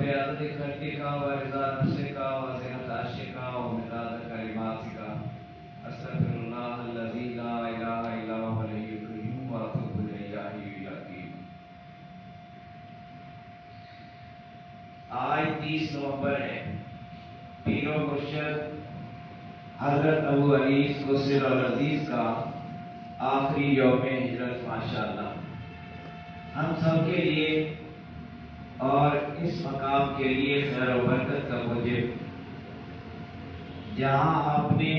بعدد خلقك ورضا نفسك وزنة عرشك ومداد كلماتك أستغفر الله الذي لا إله إلا هو الحي القيوم وأتوب إليه يا حي يا قيوم۔ آج 30 نومبر ہے، پیر و مرشد حضرت ابو انیس قصر العزیز کا آخری یوم ہجرت ماشاءاللہ۔ ہم سب کے لیے اور اس مقام کے لیے خیر و برکت کا موجب، جہاں آپ نے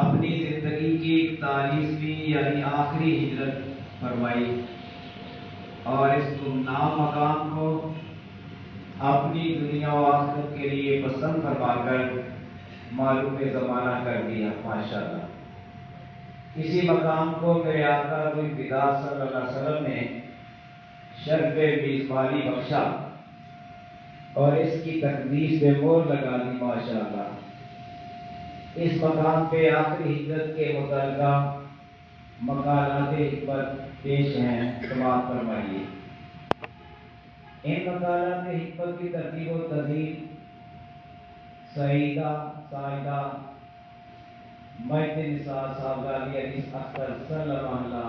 اپنی زندگی کی 41ویں یعنی آخری ہجرت فرمائی اور اس گمنام مقام کو اپنی دنیا و آخرت کے لیے پسند فرما کر معلوم زمانہ کر دیا ماشاءاللہ۔ اسی مقام کو میرے آقا روح فدا صلی اللہ علیہ وسلم نے شرف میزبانی بخشا اور اس کی تقدیس پہ مہر لگا دی ماشاءاللہ۔ اس مقام پہ آخری ہجرت کے متعلقہ مقالات حکمت پیش ہیں، سماعت فرمائیے۔ ان مقالات حکمت کی ترتیب و تنظیم سعیدہ سائدہ مجد نساء صاحبہ علی انیس اختر صلی اللہ علیہ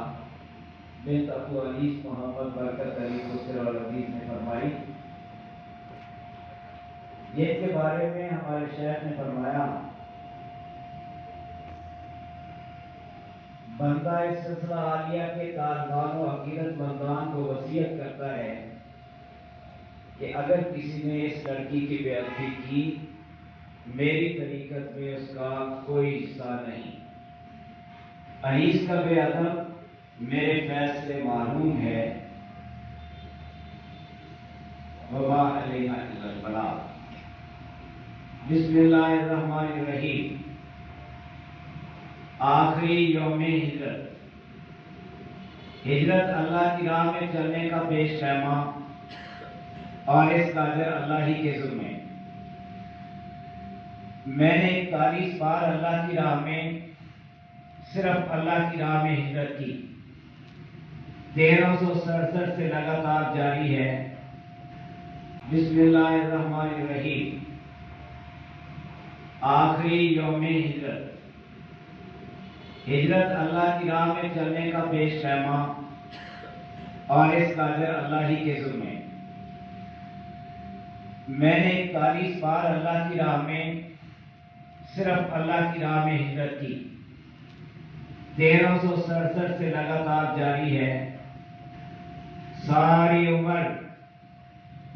بنت ابو انیس محمد برکت علی قصر العزیز نے فرمائی۔ جن کے بارے میں ہمارے شیخ نے فرمایا، بندہ اس سلسلہ عالیہ کے طالبان و عقیدت مندان کو وصیت کرتا ہے کہ اگر کسی نے اس لڑکی کی بے ادبی کی، میری طریقت میں اس کا کوئی حصہ نہیں۔ انیس کا بے ادب میرے فیصلے معلوم ہے، وما علینا الا البلاغ۔ بسم اللہ الرحمن الرحیم۔ آخری یوم ہجرت۔ ہجرت اللہ کی راہ میں چلنے کا پیش خیمہ اور اس کا اجر اللہ ہی کے ذمے۔ میں نے 41 بار اللہ کی راہ میں، صرف اللہ کی راہ میں ہجرت کی۔ 1367 سے لگاتار جاری ہے۔ بسم اللہ الرحمن الرحیم۔ آخری یوم ہجرت۔ ہجرت اللہ کی راہ میں چلنے کا پیش خیمہ اور اس کا اجر اللہ ہی کے ذمے۔ میں نے 41 بار اللہ کی راہ میں، صرف اللہ کی راہ میں ہجرت کی۔ 1367 سے لگاتار جاری ہے۔ ساری عمر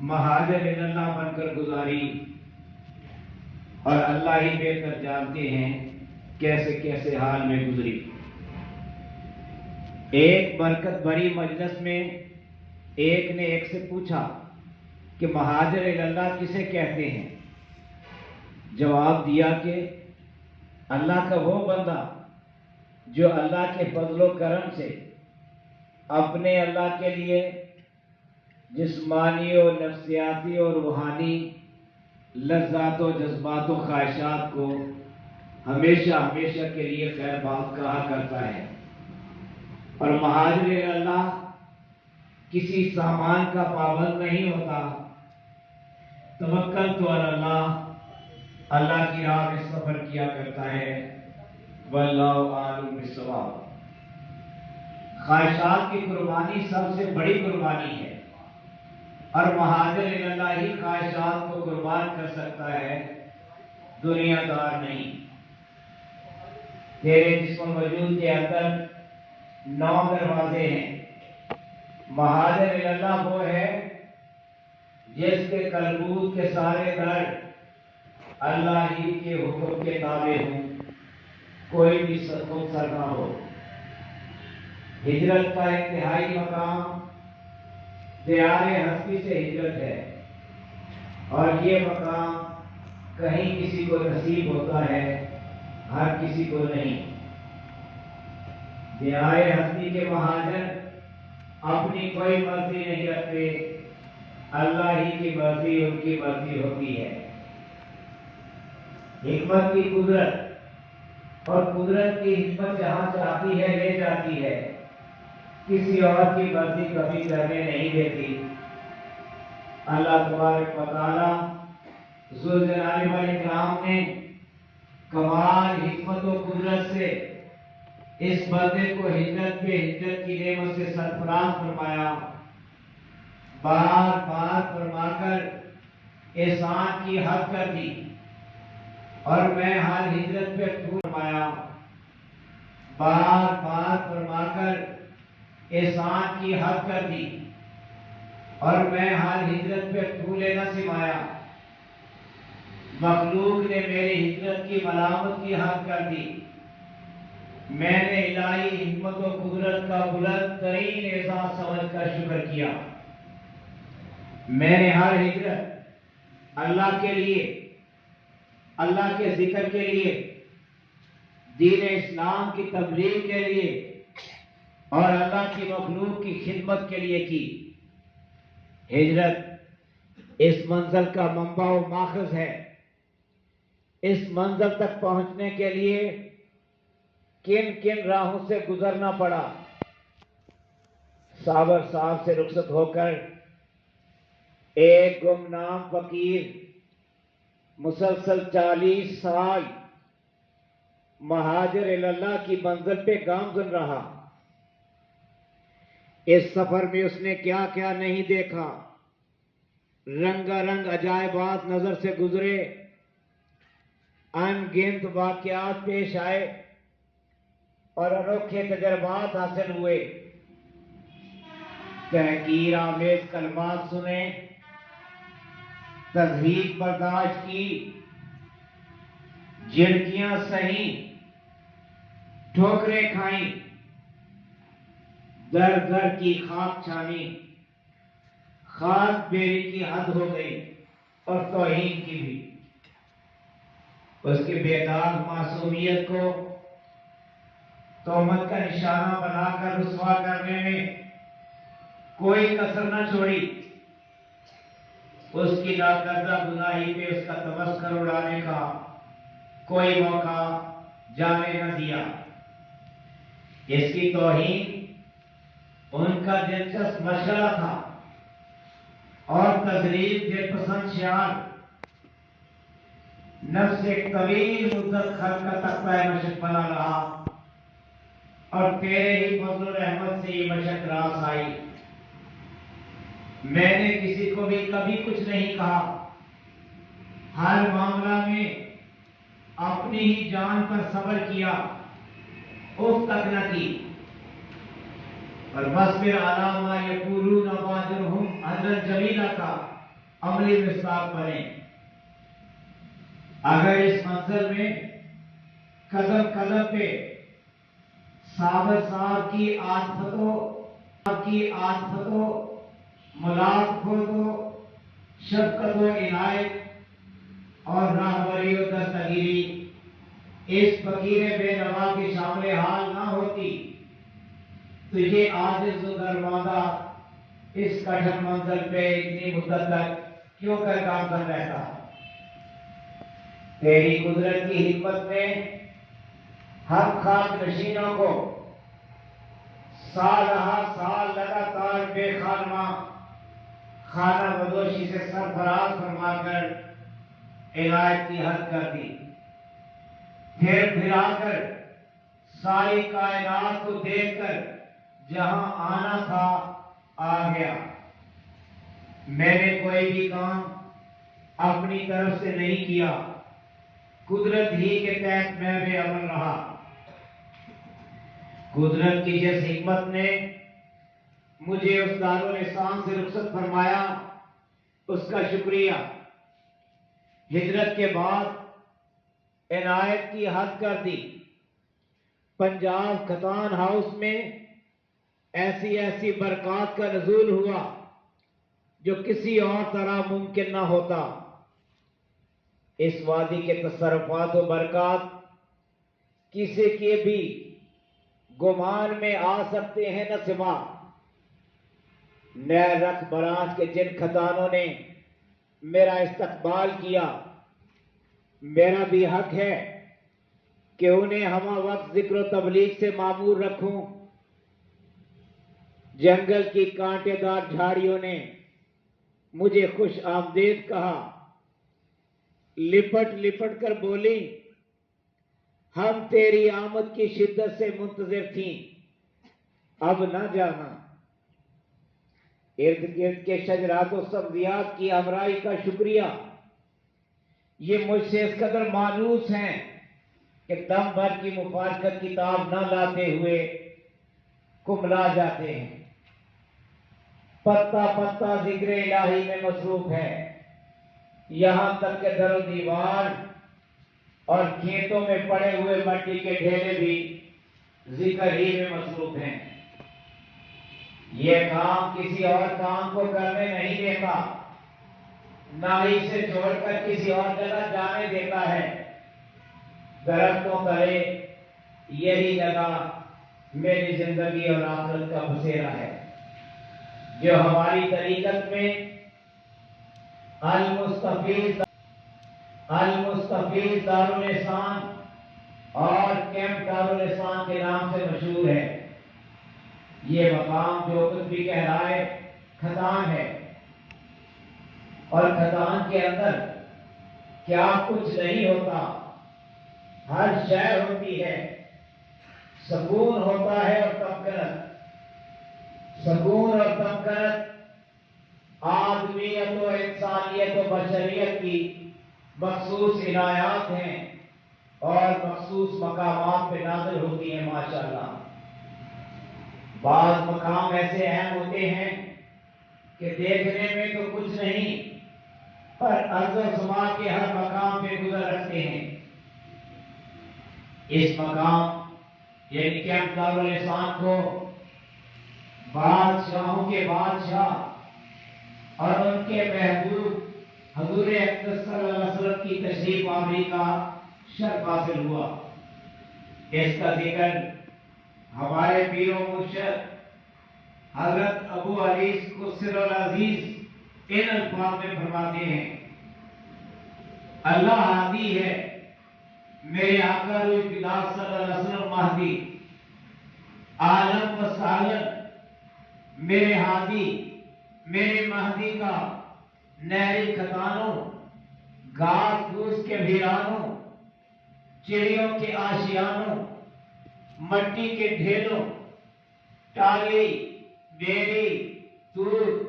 مہاجر اللہ بن کر گزاری اور اللہ ہی بہتر جانتے ہیں کیسے کیسے حال میں گزری۔ ایک برکت بھری مجلس میں ایک نے ایک سے پوچھا کہ مہاجر اللہ کسے کہتے ہیں؟ جواب دیا کہ اللہ کا وہ بندہ جو اللہ کے فضل و کرم سے اپنے اللہ کے لیے جسمانی اور نفسیاتی اور روحانی لذات و جذبات و خواہشات کو ہمیشہ ہمیشہ کے لیے خیر بات کہا کرتا ہے۔ اور مہاجر اللہ کسی سامان کا پابند نہیں ہوتا۔ توکل تو اللہ، اللہ کی راہ میں سفر کیا کرتا ہے۔ واللہ عالم بالصواب۔ خواہشات کی قربانی سب سے بڑی قربانی ہے اور مہاجر اللہ ہی خواہشات کو قربان کر سکتا ہے، دنیا دار نہیں۔ تیرے جسم وجود کے اندر 9 دروازے ہیں۔ مہاجر اللہ وہ ہے جس کے قلبوت کے سارے در اللہ ہی کے حکم کے تابع ہوں، کوئی بھی خود سر نہ ہو۔ ہجرت کا انتہائی مقام دیار ہستی سے ہجرت ہے اور یہ مقام کہیں کسی کو نصیب ہوتا ہے، ہر کسی کو نہیں۔ دیار ہستی کے مہاجر اپنی کوئی مرضی نہیں رکھتے، اللہ ہی کی مرضی ان کی مرضی ہوتی ہے۔ حکمت کی قدرت اور قدرت کی حکمت جہاں چاہتی ہے لے جاتی ہے، کسی اور کی مرضی کبھی کرنے نہیں دیتی۔ اللہ تبارک و تعالی ذوالجلال والاکرام نے کمال حکمت و قدرت سے اس بندے کو ہجرت پہ ہجرت کی نعمت سے سرفراز فرمایا، بار بار فرما کر احسان کی حد کر دی، اور میں حال ہجرت پہ فرمایا، بار بار فرما کر احسان کی حد کر دی، اور میں حال ہجرت پہ پھولے نہ سمایا، مخلوق نے میری ہجرت کی ملامت کی حد کر دی، میں نے الہی حکمت و قدرت کا بلند ترین احسان سمجھ کر شکر کیا۔ میں نے ہر ہجرت اللہ کے لیے، اللہ کے ذکر کے لیے، دین اسلام کی تبلیغ کے لیے اور اللہ کی مخلوق کی خدمت کے لیے کی۔ ہجرت اس منزل کا منبع و ماخذ ہے۔ اس منزل تک پہنچنے کے لیے کن کن راہوں سے گزرنا پڑا۔ صابر صاحب سے رخصت ہو کر ایک گمنام فقیر مسلسل 40 سال مہاجر اللہ کی منزل پہ گامزن رہا۔ اس سفر میں اس نے کیا کیا نہیں دیکھا، رنگا رنگ عجائبات نظر سے گزرے، ان گنت واقعات پیش آئے اور انوکھے تجربات حاصل ہوئے، تحقیر آمیز کلمات سنے، تذہیب برداشت کی، جھڑکیاں سہیں، ٹھوکریں کھائیں، در در کی خاک چھانی، خاک بیری کی حد ہو گئی اور توہین کی بھی۔ اس کی بے داغ معصومیت کو تہمت کا نشانہ بنا کر رسوا کرنے میں کوئی کسر نہ چھوڑی۔ اس کی ناکردہ گناہی پہ اس کا تمسخر اڑانے کا کوئی موقع جانے نہ دیا۔ اس کی توہین ان کا دلچسپ مشغلہ تھا اور تذلیل دل پسند شعار نفس ایک طویل مدت خلق کا تختہ مشق بنا رہا، اور تیرے ہی فضل و رحمت سے یہ مشق راس آئی۔ میں نے کسی کو بھی کبھی کچھ نہیں کہا، ہر معاملہ میں اپنی ہی جان پر صبر کیا، اف تک نہ کی۔ اور مصبر علی ما یقولون واجرہم اجرا جمیلا کا عملی مصداق بنے۔ اگر اس منزل میں قدم قدم پہ صابر صاحب کی عاطفتوں، ملاقات و شفقت و عنایت اور راہبری و دستگیری اس فقیر بے نوا کی شامل حال نہ ہوتی تو یہ عاجز و درماندہ اس کٹھن منزل پہ اتنی مدت تک کیوں کر کام کر رہتا۔ تیری قدرت کی حکمت نے ہم خاک نشینوں کو سال لگاتار بے خانمہ خانہ بدوشی سے سرفراز فرما کر عنایت کی حد کر دی۔ پھر آ کر ساری کائنات کو دیکھ کر جہاں آنا تھا آ گیا۔ میں نے کوئی بھی کام اپنی طرف سے نہیں کیا، قدرت ہی کے تحت میں بے عمل رہا۔ قدرت کی جس حکمت نے مجھے اس دارالاسلام سے رخصت فرمایا اس کا شکریہ۔ ہجرت کے بعد عنایت کی حد کر دی۔ پنجاب کھتان ہاؤس میں ایسی برکات کا نزول ہوا جو کسی اور طرح ممکن نہ ہوتا۔ اس وادی کے تصرفات و برکات کسی کے بھی گمان میں آ سکتے ہیں نہ سوا۔ نئے رکھ برانچ کے جن کھتانوں نے میرا استقبال کیا، میرا بھی حق ہے کہ انہیں ہمہ وقت ذکر و تبلیغ سے معمور رکھوں۔ جنگل کی کانٹے دار جھاڑیوں نے مجھے خوش آمدید کہا، لپٹ لپٹ کر بولی، ہم تیری آمد کی شدت سے منتظر تھیں، اب نہ جانا۔ ارد گرد کے شجرات و سبزیات کی ہمراہی کا شکریہ، یہ مجھ سے اس قدر مانوس ہیں کہ دم بھر کی مفارقت کتاب نہ لاتے ہوئے کملا جاتے ہیں۔ پتا پتا ذکر الہی میں مصروف ہے، یہاں تک کہ در و دیوار اور کھیتوں میں پڑے ہوئے مٹی کے ڈھیرے بھی ذکر ہی میں مصروف ہیں۔ یہ کام کسی اور کام کو کرنے نہیں دیتا، نہ ہی سے چھوڑ کر کسی اور جگہ جانے دیتا ہے۔ درختوں تلے یہی جگہ میری زندگی اور آخرت کا بسیرا ہے، جو ہماری طریقت میں المستفیض دارالحسان اور کیمپ دارالحسان کے نام سے مشہور ہے۔ یہ مقام جو کچھ بھی کہلائے کھدان ہے، اور کھدان کے اندر کیا کچھ نہیں ہوتا، ہر شے ہوتی ہے، سکون ہوتا ہے اور تمکنت۔ سکون اور تمکنت آدمیت و انسانیت و بشریت کی مخصوص عنایات ہیں اور مخصوص مقامات پہ نازل ہوتی ہیں ماشاءاللہ۔ بعض مقام ایسے اہم ہوتے ہیں کہ دیکھنے میں تو کچھ نہیں، پر عرض و سما کے ہر مقام پہ گزر رکھتے ہیں۔ اس مقام یعنی کیمپ دارالحسان کو بادشاہوں کے بادشاہ اور ان کے محبوب حضور اقدس صلی اللہ علیہ وسلم کی تشریف آوری کا شرف حاصل ہوا۔ اس کا ذکر ہمارے پیر و مرشد حضرت ابو علی قصر العزیز ان الفاظ میں فرماتے ہیں، اللہ ہادی ہے، میرے آقا روح فدا صلی اللہ علیہ وسلم مہدی، عالم و سالم میرے ہادی میرے مہدی کا نہری کھتانوں، گھاس پھوس کے ویرانوں، چڑیوں کے آشیانوں، مٹی کے ڈھیلوں، ٹالی، بیری، دودھ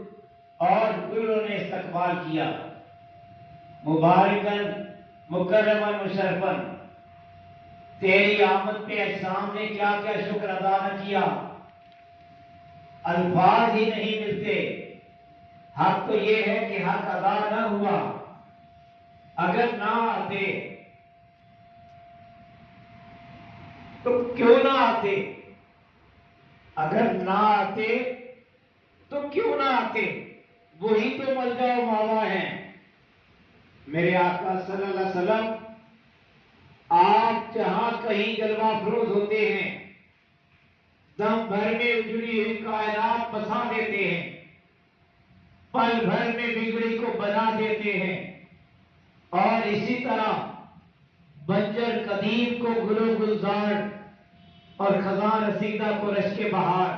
اور گلوں نے استقبال کیا۔ مبارکن مکرمن مشرفن، تیری آمد پہ اجسام نے کیا کیا شکر ادا نہ کیا، الفاظ ہی نہیں ملتے۔ حق تو یہ ہے کہ حق ادا نہ ہوا، اگر نہ آتے تو کیوں نہ آتے، اگر نہ آتے تو کیوں نہ آتے، وہی تو ملجا و ماوا ہیں۔ میرے آقا صلی اللہ علیہ وسلم آپ جہاں کہیں جلوہ فروز ہوتے ہیں، دم بھر میں اجڑی ہوئی کائنات بسا دیتے ہیں، پل بھر میں بگڑی کو بنا دیتے ہیں، اور اسی طرح بنجر قدیم کو گل و گلزار اور خزاں رسیدہ کو رشک بہار۔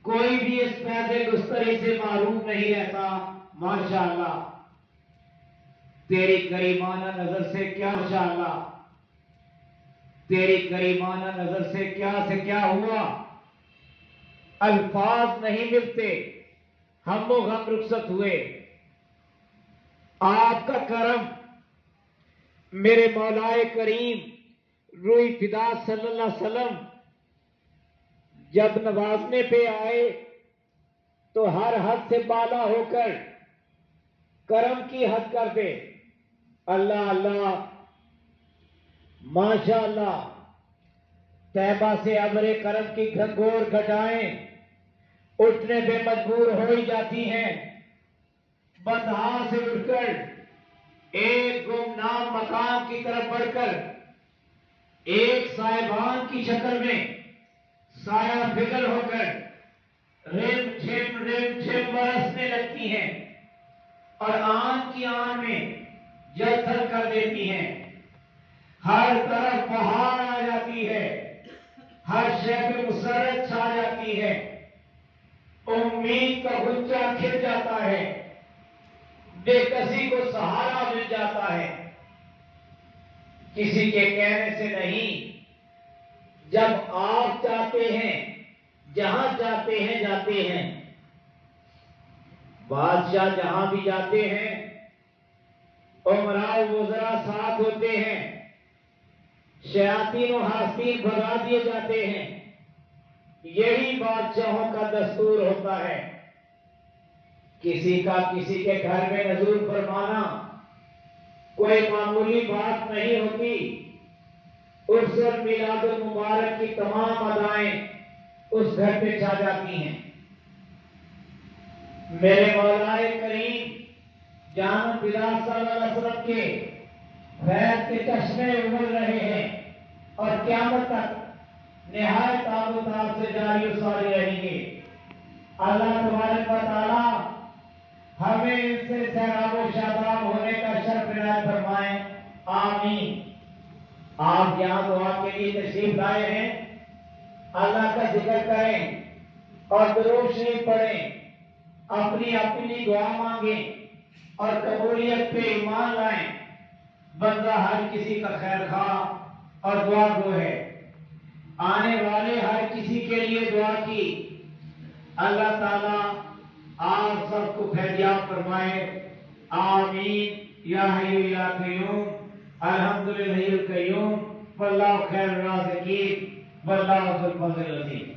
کوئی بھی اس فیض گستری سے معروف نہیں رہتا ماشاءاللہ۔ تیری کریمانہ نظر سے کیا ماشاءاللہ، تیری کریمانہ نظر سے کیا ہوا، الفاظ نہیں ملتے، ہم و غم رخصت ہوئے۔ آپ کا کرم میرے مولائے کریم روح فدا صلی اللہ علیہ وسلم جب نوازنے پہ آئے تو ہر حد سے بالا ہو کر کرم کی حد کر دے۔ اللہ اللہ، ماشاءاللہ، طیبہ سے ابر کرم کی گھنگور گھٹائیں اٹھنے پہ مجبور ہو ہی جاتی ہیں۔ بندہا سے اٹھ کر ایک گمنام مقام کی طرف بڑھ کر ایک صاحبان کی شکل میں سایہ فکر ہو کر رم جھم برسنے لگتی ہیں اور آن کی آن میں جل تھل کر دیتی ہیں۔ ہر طرف بہار آ جاتی ہے، ہر شے پہ مسرت چھا جاتی ہے۔ امید کا غنچہ کھل جاتا ہے، بے کسی کو سہارا مل جاتا ہے، کسی کے کہنے سے نہیں۔ جب آپ چاہتے ہیں، جہاں چاہتے ہیں جاتے ہیں، بادشاہ جہاں بھی جاتے ہیں، امراء وزراء ساتھ ہوتے ہیں، شیاطین و حاسدین بھگا دیے جاتے ہیں۔ یہی بادشاہوں کا دستور ہوتا ہے۔ کسی کا کسی کے گھر میں نزول فرمانا کوئی معمولی بات نہیں ہوتی۔ اس اور میلاد المبارک کی تمام ادائیں اس گھر پہ چھا جاتی ہیں۔ میرے مولا کریم جان بلال صلی اللہ علیہ وسلم کے فیض کے چشمے ابل رہے ہیں اور قیامت تک نہایت آب و تاب سے جاری و ساری رہیں گے۔ اللہ تبارک و تعالی ہمیں ان سے سیراب و شاداب ہونے کا شرف عنایت فرمائیں، آمین۔ آپ یہاں دعا کے لیے تشریف لائے ہیں، اللہ کا ذکر کریں اور درود شریف پڑھیں، اپنی اپنی دعا مانگیں اور قبولیت پہ ایمان لائیں۔ بندہ ہر کسی کا خیر خواہ اور دعا گو ہے، آنے والے ہر کسی کے لیے دعا کی۔ اللہ تعالیٰ آپ سب کو فیضیاب فرمائے، آمین یا حی یا قیوم، الحمدللہ القیوم، واللہ خیر الرازقین، واللہ ذو الفضل العظیم۔